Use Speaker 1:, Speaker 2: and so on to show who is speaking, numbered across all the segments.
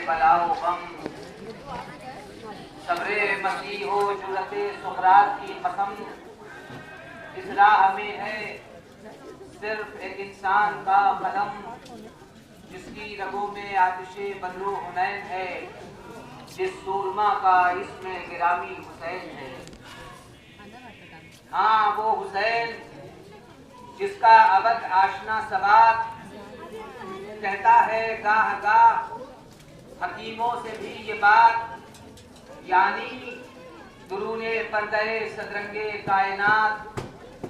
Speaker 1: بلا و غم، صبر مسیح و جرأت سقراط کی قسم، اس راہ میں ہے صرف ایک انسان کا قدم، جس کی رگوں میں آتش بدر و حنین ہے، جس سورما کا اسم گرامی حسین ہے۔ ہاں وہ حسین جس کا ابد آشنا ثبات کہتا ہے گاہ گاہ حکیموں سے بھی یہ بات، یعنی درون پردہ صدرنگ کائنات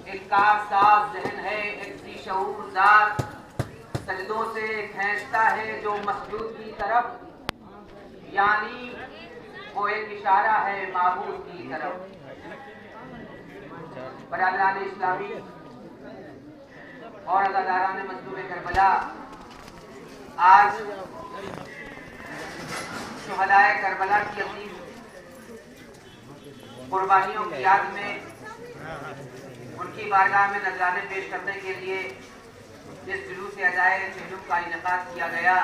Speaker 1: ایک کار ساز ذہن ہے، ایک ذی شعور ذات سجدوں سے کھینچتا ہے جو مسجود کی طرف، یعنی وہ ایک اشارہ ہے معبود کی طرف۔ برادران اسلامی اور عزاداران مظلوم کربلا، آج شہدائے کربلا کی عظیم قربانیوں کی یاد میں ان کی بارگاہ میں نذرانے پیش کرنے کے لیے اس جلوس عزائے چہلم کا انعقاد کیا گیا۔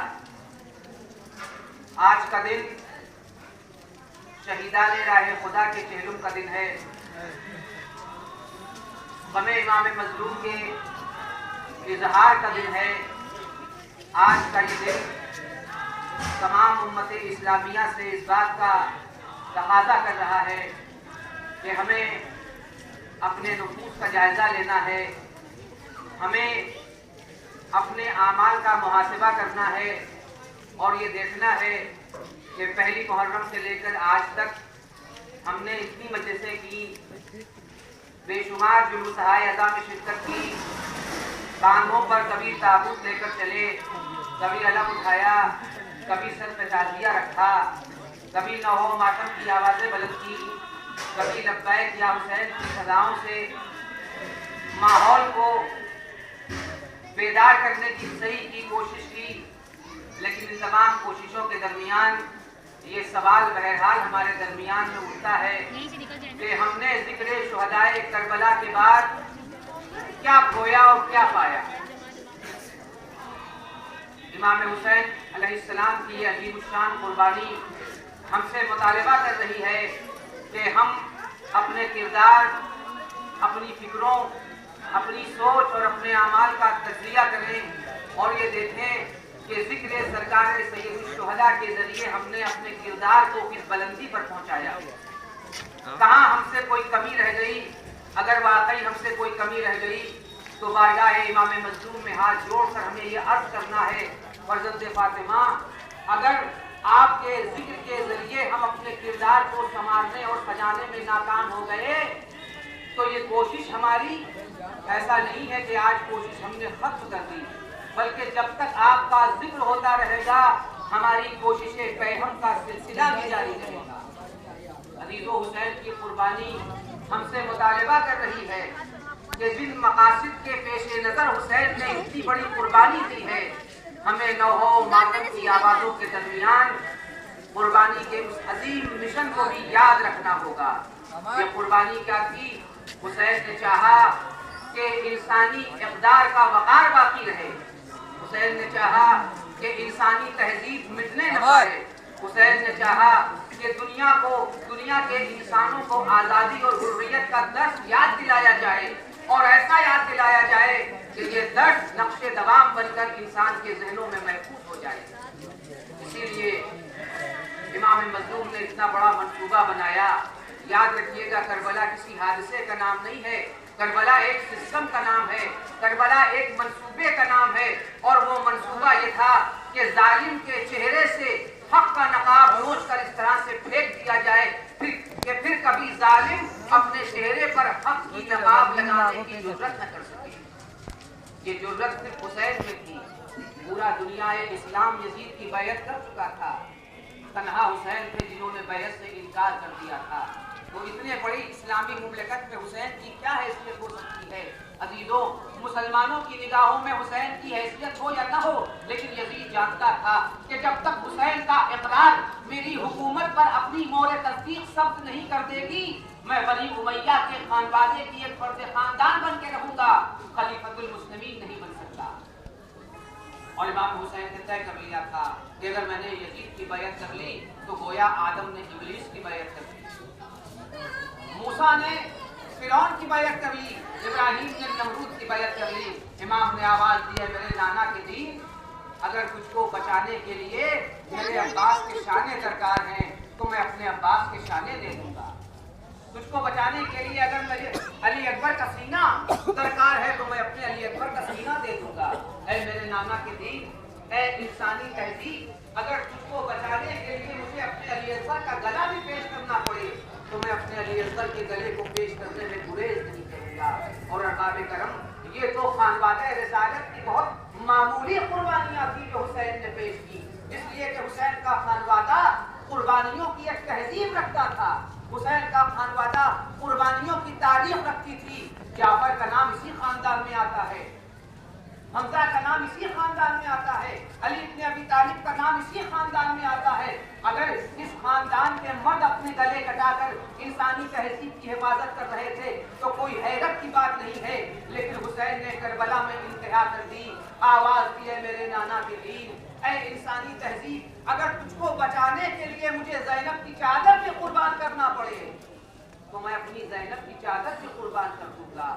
Speaker 1: آج کا دن شہیدان راہ خدا کے چہلم کا دن ہے، غم امام مظلوم کے اظہار کا دن ہے۔ آج کا یہ دن تمام امت اسلامیہ سے اس بات کا تقاضا کر رہا ہے کہ ہمیں اپنے نفوس کا جائزہ لینا ہے، ہمیں اپنے اعمال کا محاسبہ کرنا ہے اور یہ دیکھنا ہے کہ پہلی محرم سے لے کر آج تک ہم نے اتنی مجلسیں کی، بے شمار جلوسہائے عزا میں شرکت کی، کاندھوں پر کبھی تابوت لے کر چلے، کبھی علم اٹھایا، کبھی سر پہ تعزیہ رکھا، کبھی نوحہ ماتم کی آوازیں بلند کی، کبھی لبیک یا حسین کی صداؤں سے ماحول کو بیدار کرنے کی صحیح کی کوشش کی، لیکن ان تمام کوششوں کے درمیان یہ سوال بہرحال ہمارے درمیان میں اٹھتا ہے کہ ہم نے ذکر شہدائے کربلا کے بعد کیا کھویا اور کیا پایا۔ امام حسین علیہ السلام کی یہ عظیم الشان قربانی ہم سے مطالبہ کر رہی ہے کہ ہم اپنے کردار، اپنی فکروں، اپنی سوچ اور اپنے اعمال کا تجزیہ کریں اور یہ دیکھیں کہ ذکر سرکار سید الشہداء کے ذریعے ہم نے اپنے کردار کو کس بلندی پر پہنچایا، کہاں ہم سے کوئی کمی رہ گئی۔ اگر واقعی ہم سے کوئی کمی رہ گئی تو بارگاہ امام مظلوم میں ہاتھ جوڑ کر ہمیں یہ عرض کرنا ہے، فرزند فاطمہ، اگر آپ کے ذکر کے ذریعے ہم اپنے کردار کو سنوارنے اور سجانے میں ناکام ہو گئے تو یہ کوشش ہماری ایسا نہیں ہے کہ آج کوشش ہم نے ختم کر دی، بلکہ جب تک آپ کا ذکر ہوتا رہے گا ہماری کوششیں پیغام کا سلسلہ بھی جاری رہے گا۔ عزیز و حسین کی قربانی ہم سے مطالبہ کر رہی ہے کہ جن مقاصد کے پیش نظر حسین نے اتنی بڑی قربانی دی ہے، ہمیں نوحہ و ماتم کی آوازوں کے درمیان قربانی کے اس عظیم مشن کو بھی یاد رکھنا ہوگا۔ یہ قربانی کیا تھی؟ حسین نے چاہا کہ انسانی اقدار کا وقار باقی رہے، حسین نے چاہا کہ انسانی تہذیب مٹنے نہ پائے، حسین نے چاہا کہ دنیا کے انسانوں کو آزادی اور حریت کا درس یاد دلایا جائے اور ایسا یاد دلایا جائے کہ یہ درس نقش دوام بن کر انسان کے ذہنوں میں محفوظ ہو جائے۔ اسی لیے امام مظلوم نے اتنا بڑا منصوبہ بنایا۔ یاد رکھیے گا، کربلا کسی حادثے کا نام نہیں ہے، کربلا ایک سسٹم کا نام ہے، کربلا ایک منصوبے کا نام ہے، اور وہ منصوبہ یہ تھا کہ ظالم کے چہرے سے حق کا نقاب نوچ کر اس طرح سے پھینک دیا جائے کہ پھر کبھی ظالم اپنے چہرے پر حق کی نقاب لگانے کی جرأت نہ کر سکے۔ یہ جرأت صرف حسین میں تھی، پورا دنیا اسلام یزید کی بیعت کر چکا تھا، تنہا حسین تھے جنہوں نے بیعت سے انکار کر دیا تھا۔ تو اتنے بڑی اسلامی مملکت میں حسین کی کیا حیثیت ہو سکتی ہے؟ عزیزوں، مسلمانوں کی نگاہوں میں حسین کی حیثیت ہو یا نہ ہو، لیکن یزید جانتا تھا کہ جب تک حسین کا اقرار میری حکومت پر اپنی مہر تصدیق ثبت نہیں کر دے گی، میں بنی امیہ کے خانوادے کی ایک فرد خاندان بن کے رہوں گا، خلیفۃ المسلمین نہیں بن سکتا۔ اور امام حسین نے طے کر لیا تھا کہ اگر میں نے یزید کی بیعت کر لی تو گویا آدم نے ابلیس کی بیعت کر لی، موسیٰ نے فرعون کی بیعت کر لی، ابراہیم نے نمرود کی بیعت کر لی۔ امام نے آواز دی ہے میرے نانا کے دین، اگر تجھ کو بچانے کے لیے میرے عباس کے شانے درکار ہیں تو میں اپنے عباس کے شانے دے دوں گا، تجھ کو بچانے کے لیے اگر مجھے علی اکبر کا سینہ درکار ہے تو میں اپنے علی اکبر کا سینہ دے دوں گا۔ اے میرے نانا کے دین، اے انسانی تہذیب، اگر تجھ کو بچانے کے لیے مجھے اپنے علی اکبر کا گلا بھی پیش کرنا پڑے تو میں اپنے علی اکبر کے گلے کو پیش کرنے میں گریز نہیں کروں گا۔ اور ارباب کرم، یہ تو خانوادہ رسالت کی بہت معمولی قربانیاں تھی جو حسین نے پیش کی، اس لیے کہ حسین کا خانوادہ قربانیوں کی ایک تہذیب رکھتا تھا، حسین کا خانوادہ قربانیوں کی تاریخ رکھتی تھی۔ جعفر کا نام اسی خاندان میں آتا ہے، حمزہ کا نام اسی خاندان میں آتا ہے، علی بن ابی طالب کا نام اسی خاندان میں آتا ہے۔ اگر اس خاندان کے مرد اپنے گلے کٹا کر انسانی تہذیب کی حفاظت کر رہے تھے تو کوئی حیرت کی بات نہیں ہے، لیکن حسین نے کربلا میں انتہا کر دی، آواز دی ہے میرے نانا کے دین، اے انسانی تہذیب، اگر تجھ کو بچانے کے لیے مجھے زینب کی چادر بھی قربان کرنا پڑے تو میں اپنی زینب کی چادر بھی قربان کر دوں گا۔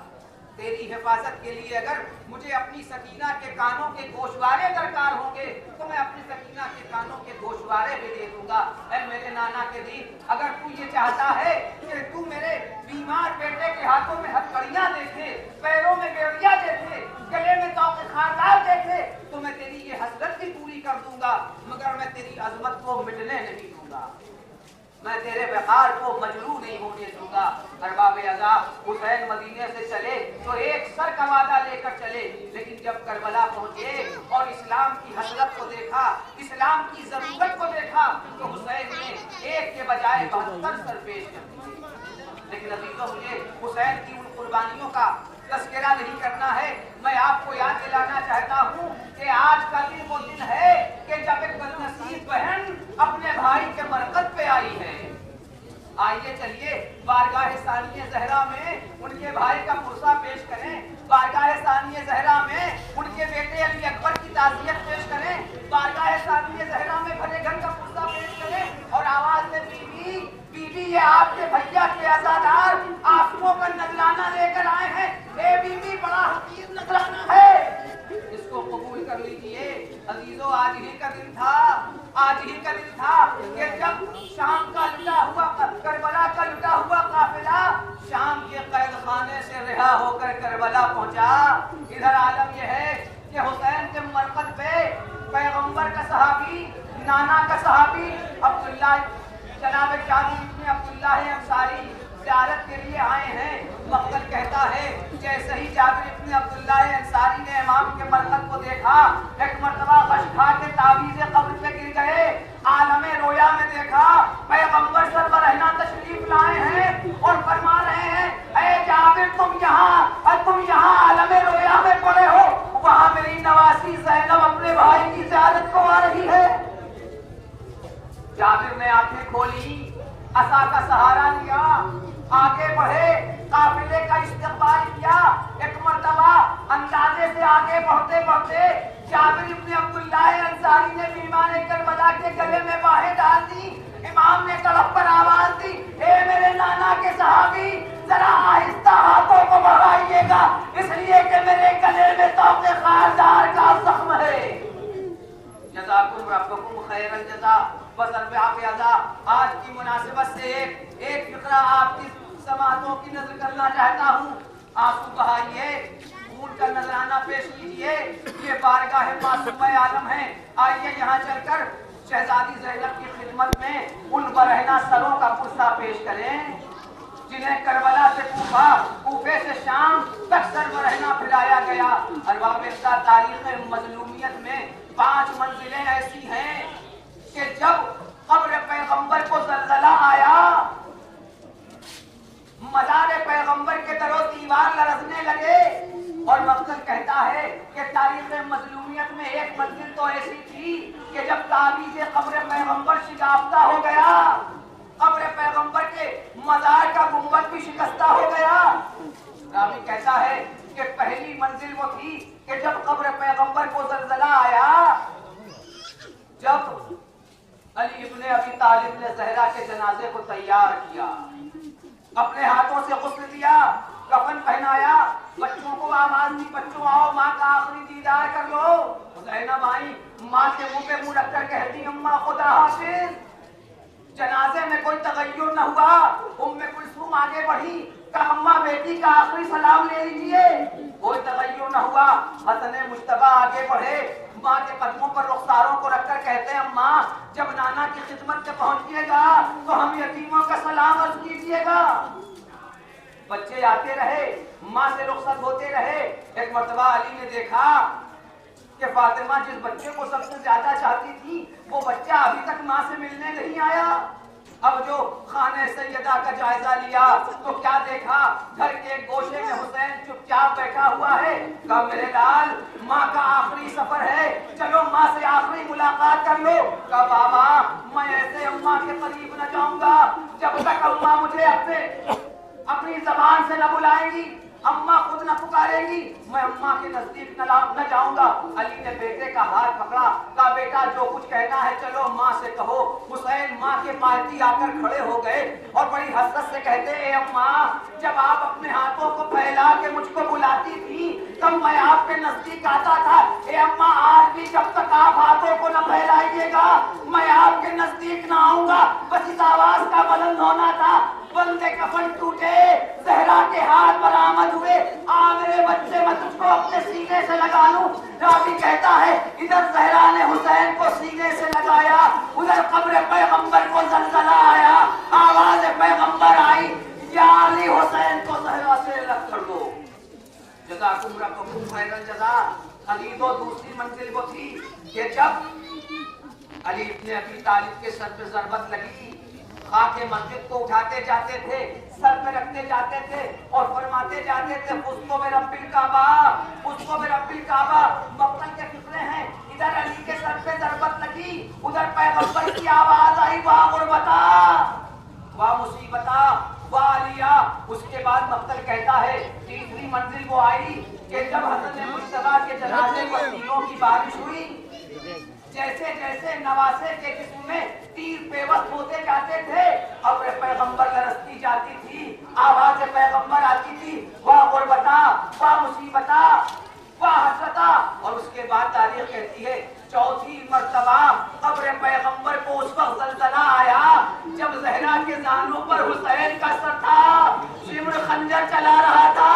Speaker 1: تیری حفاظت کے لیے اگر مجھے اپنی سکینہ کے کانوں کے گوشوارے درکار ہوں گے تو میں اپنی سکینہ کے کانوں کے گوشوارے بھی دے دوں گا۔ اے میرے نانا کے دین، اگر تو یہ چاہتا ہے کہ تو میرے بیمار بیٹے کے ہاتھوں میں ہتھکڑیاں دیکھے، پیروں میں بیڑیاں دیکھے، گلے میں توق خاردار دیکھے تو میں تیری یہ حسرت بھی پوری کر دوں گا، مگر میں تیری عظمت کو مٹنے نہیں دوں گا، میں تیرے وقار کو مجروح نہیں ہونے دوں گا۔ ارباب اعضاء، حسین مدینے سے چلے تو ایک سر کا وعدہ لے کر چلے، لیکن جب کربلا پہنچے اور اسلام کی حسرت کو دیکھا، اسلام کی ضرورت کو دیکھا تو حسین نے ایک کے بجائے 72 سر پیش کر دیے۔ لیکن عزیزو، مجھے حسین کی ان قربانیوں کا تذکرہ نہیں کرنا ہے، میں آپ کو یاد دلانا چاہتا ہوں کہ آج کا دن وہ دن ہے کہ جب ایک بدنصیب بہن اپنے بھائی کے مرکز پہ آئی ہے۔ آئیے چلیے بارگاہ ثانیہ زہرا میں ان کے بھائی کا پرسہ پیش کریں، بارگاہ ثانیہ زہرا میں ان کے بیٹے علی اکبر کی تعزیت پیش کریں، بارگاہ ثانیہ زہرا میں بھلے گھر کا پرسہ پیش کریں اور آواز میں بیوی بیوی یہ آپ کے بھیا کے عزادار آنسوؤں کا نذرانہ لے کر آئے ہیں، اے بیوی بڑا حقیر نذرانہ ہے، اس کو قبول کر لیجئے۔ عزیزو، آج ہی کا دن تھا، آج ہی کا دن تھا کہ جب شام کا لٹا ہوا کربلا کا لٹا ہوا قافلہ شام کے قید خانے سے رہا ہو کر کربلا پہنچا۔ ادھر عالم یہ ہے کہ حسین کے مرکز پہ پیغمبر کا صحابی، نانا کا صحابی عبداللہ جناب جابر بن عبداللہ انصاری زیارت کے لیے آئے ہیں۔ مقتل کہتا ہے جیسے ہی جابر بن عبداللہ انصاری نے امام کے مرکز کو دیکھا، ایک مرتبہ غش کھا کے تعویذ قبر پہ گر گئے، عالم رویا میں دیکھا پیغمبر سربراہ تشریف لائے ہیں اور فرما رہے ہیں اے جابر تم یہاں عالم رویا میں پڑے ہو، وہاں میری نواسی زینب اپنے بھائی کی زیارت کو آ رہی ہے۔ جابر نے آنکھیں کھولی، عصا کا سہارا لیا، آگے بڑھے، قافلے کا استقبال کیا۔ ایک مرتبہ اندازے سے آگے بڑھتے بڑھتے جابر بن عبداللہ انصاری نے بیمان کربلا کے گلے میں باہیں ڈال دی۔ امام نے تڑپ پر آواز دی، اے میرے نانا کے صحابی، ذرا آہستہ ہاتھوں کو بڑھائیے گا، اس لیے کہ میرے گلے میں توق خاردار کا زخم ہے۔ جزاکم ربکم خیر الجزا بسربحق اعضاء، آج کی مناسبت سے ایک فقرہ آپ کی سماعتوں کی نظر کرنا چاہتا ہوں۔ آنسو بہائیے، خون کا نذرانہ پیش کیجئے، یہ بارگاہ معصومہ عالم ہے۔ آئیے یہاں چل کر شہزادی زینب کی خدمت میں ان برہنہ سروں کا پرسہ پیش کریں جنہیں کربلا سے کوفے سے شام تک سر برہنہ پھیلایا گیا۔ ارباب اعضاء، تاریخ مظلومیت میں 5 منزلیں ایسی ہیں کہ جب قبر پیغمبر کو زلزلہ آیا، مزار پیغمبر کے در و دیوار لرزنے لگے، اور مقتل کہتا ہے کہ تاریخ مظلومیت میں ایک منزل تو ایسی تھی کہ جب تعویذ قبر پیغمبر شکافتہ ہو گیا، قبر پیغمبر کے مزار کا گنبد بھی شکستہ ہو گیا۔ راوی کہتا ہے کہ پہلی منزل وہ تھی کہ جب قبر پیغمبر کو زلزلہ آیا علی ابن ابی طالب نے زہرا کے جنازے کو تیار کیا، اپنے ہاتھوں سے غسل دیا، کفن پہنایا، بچوں کو آواز دی، بچوں آؤ ماں کا آخری دیدار کر لو۔ زینب آئی، ماں کے منہ پہ منہ رکھ کر کہتی اماں خدا حافظ۔ جنازے میں کوئی تغیر نہ ہوا، ام کلثوم آگے بڑھی، کہا اماں بیٹی کا آخری سلام لے لیجیے، کوئی تغیر نہ ہوا۔ حسن مجتبیٰ آگے بڑھے، ماں کے قدموں پر رخساروں کو رکھ کر کہتے ہیں اماں جب نانا کی خدمت سے پہنچیے گا تو ہم یتیموں کا سلام عرض کیجیے گا۔ بچے آتے رہے، ماں سے رخصت ہوتے رہے۔ ایک مرتبہ علی نے دیکھا کہ فاطمہ جس بچے کو سب سے زیادہ چاہتی تھی وہ بچہ ابھی تک ماں سے ملنے نہیں آیا۔ اب جو خانہ سیدہ کا جائزہ لیا تو کیا دیکھا، گھر کے گوشے میں حسین چپ چاپ بیٹھا ہوا ہے۔ کہا میرے لال ماں کا آخری سفر ہے، چلو ماں سے آخری ملاقات کر لو۔ کہا بابا میں ایسے اماں کے قریب نہ جاؤں گا جب تک اماں مجھے اپنی زبان سے نہ بلائیں گی، اماں خود نہ پکارے گی، میں اماں کے نزدیک نہ جاؤں گا۔ علی نے بیٹے کا ہاتھ پکڑا، کہا بیٹا جو کچھ کہنا ہے چلو ماں سے کہو۔ حسین ماں کے پالتی آ کر کھڑے ہو گئے اور بڑی حسرت سے کہتے اے اماں جب آپ اپنے ہاتھوں کو پھیلا کے مجھ کو بلاتی تھی تب میں آپ کے نزدیک آتا تھا، اے اماں آج بھی جب تک آپ ہاتھوں کو نہ پھیلائیے گا میں آپ کے نزدیک نہ آؤں گا۔ بس اس آواز کا بلند ہونا تھا، بندے کفن ٹوٹے، زہرا کے ہاتھ برآمد ہوئے، آ میرے بچے میں تجھ کو اپنے سینے سے لگا لوں۔ راوی کہتا ہے ادھر زہرا نے حسین کو سینے سے لگایا، ادھر قبر پیغمبر کو زلزلہ آیا، آواز پیغمبر آئی یا علی حسین کو زہرا سے الگ کر دو۔ جزاکم ربکم خیر الجزا۔ علی تو دوسری منزل وہ تھی کہ جب علی ابن ابی طالب کے سر پہ ضربت لگی، خاک مسجد کو اٹھاتے جاتے تھے، سر پہ رکھتے جاتے تھے اور فرماتے جاتے تھے فزتو برب الکعبہ، فزتو برب الکعبہ۔ مقتل کے فکرے ہیں، ادھر علی کے سر پہ ضربت لگی، ادھر پیغمبر کی آواز آئی واہ غربتا، واہ مصیبتا، واہ علیہ۔ اس کے بعد مقتل کہتا ہے تیسری منزل وہ آئی کہ جب حسن مجتبیٰ کے جنازے پر تیروں کی بارش ہوئی، جیسے جیسے نواسے کے جسم میں تیر پیوست ہوتے جاتے تھے، قبر پیغمبر لرزتی جاتی تھی، آواز پیغمبر آتی تھی واہ غربتا، واہ مصیبتا، واہ حسرتا۔ اور اس کے بعد تاریخ کہتی ہے چوتھی مرتبہ قبر پیغمبر کو اس وقت زلزلہ آیا جب زہرا کے زانوں پر حسین کا سر تھا، شمر خنجر چلا رہا تھا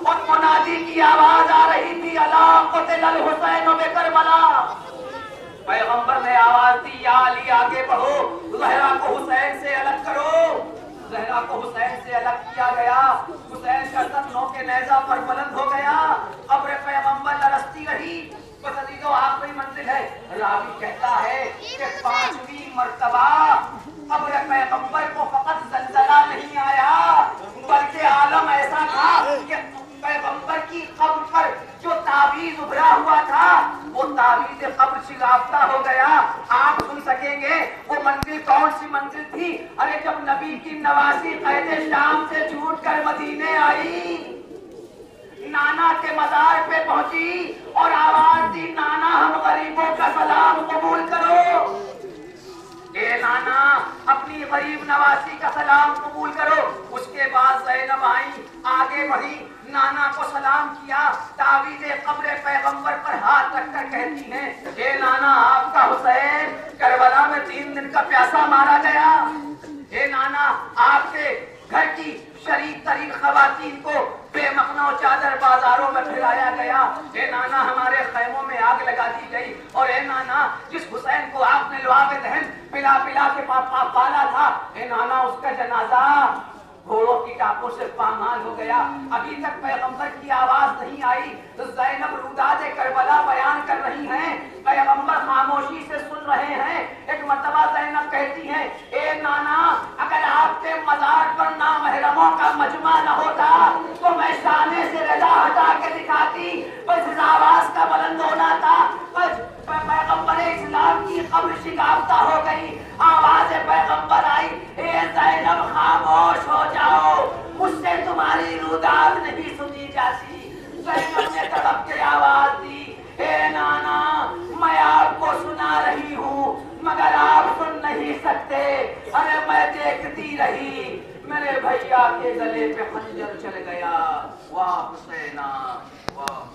Speaker 1: اور منادی کی آواز آ رہی تھی الا قتل الحسین بکربلا۔ پیغمبر نے آواز دی یا علی آگے بڑھو، زہرا کو حسین سے الگ کرو۔ زہرا کو حسین سے الگ کیا گیا، حسین کا سر نو کے نیزہ پر بلند ہو گیا، قبر پیغمبر لرزتی رہی۔ بس عزیزو آخری منزل ہے، راوی کہتا ہے کہ پانچویں مرتبہ قبر پیغمبر کو فقط زلزلہ نہیں آیا بلکہ عالم ایسا تھا کہ پیغمبر کی قبر پر جو تعویذ ابھرا ہوا تھا وہ تعویذ قبر شگافتہ ہو گیا۔ آپ سن سکیں گے وہ منزل کون سی منزل تھی؟ ارے جب نبی کی نواسی قید شام سے چھوٹ کر مدینے آئی، نانا کے مزار پہ پہنچی اور آواز دی نانا ہم غریبوں کا سلام قبول کرو، اے نانا اپنی غریب نواسی کا سلام قبول کرو۔ اس کے بعد زینب آئی، آگے بڑھی، نانا کو سلام کیا، تعویذ قبر پیغمبر پر ہاتھ رکھ کر کہتی ہیں اے نانا آپ کا حسین کربلا میں 3 دن کا پیاسا مارا گیا، اے نانا آپ کے گھر کی شریف ترین خواتین کو بے مخنہ چادر بازاروں میں پھرایا گیا، اے نانا ہمارے خیموں میں آگ لگا دی گئی، اور اے نانا جس حسین کو آپ نے لعاب دہن پلا پلا کے پالا تھا، اے نانا اس کا جنازہ گھوڑوں کی ٹاپوں سے پامال ہو گیا، ابھی تک پیغمبر کی آواز نہیں آئی۔ زینب روداد کربلا بیان کر رہی ہیں، پیغمبر خاموشی سے سن رہے ہیں۔ ایک مرتبہ زینب کہتی ہیں اے نانا اگر آپ کے مزار پر نامحرموں کا مجمع نہ ہوتا تو میں شانے سے رضا ہٹا کے دکھاتی، بس اس آواز کا بلند ہونا تھا، بس پیغمبر اسلام کی قبر شگافتہ ہو گئی، آواز پیغمبر آئی اے زینب خاموش ہو جاؤ، مجھ سے تمہاری روداد نہیں سنی جاتی۔ زینب نے تڑپ کے آواز دی اے نانا میں آپ کو سنا رہی ہوں مگر آپ سن نہیں
Speaker 2: سکتے. ارے میں دیکھتی رہی میرے بھیا کے گلے پہ خنجر چل گیا. واہ حسینہ واہ.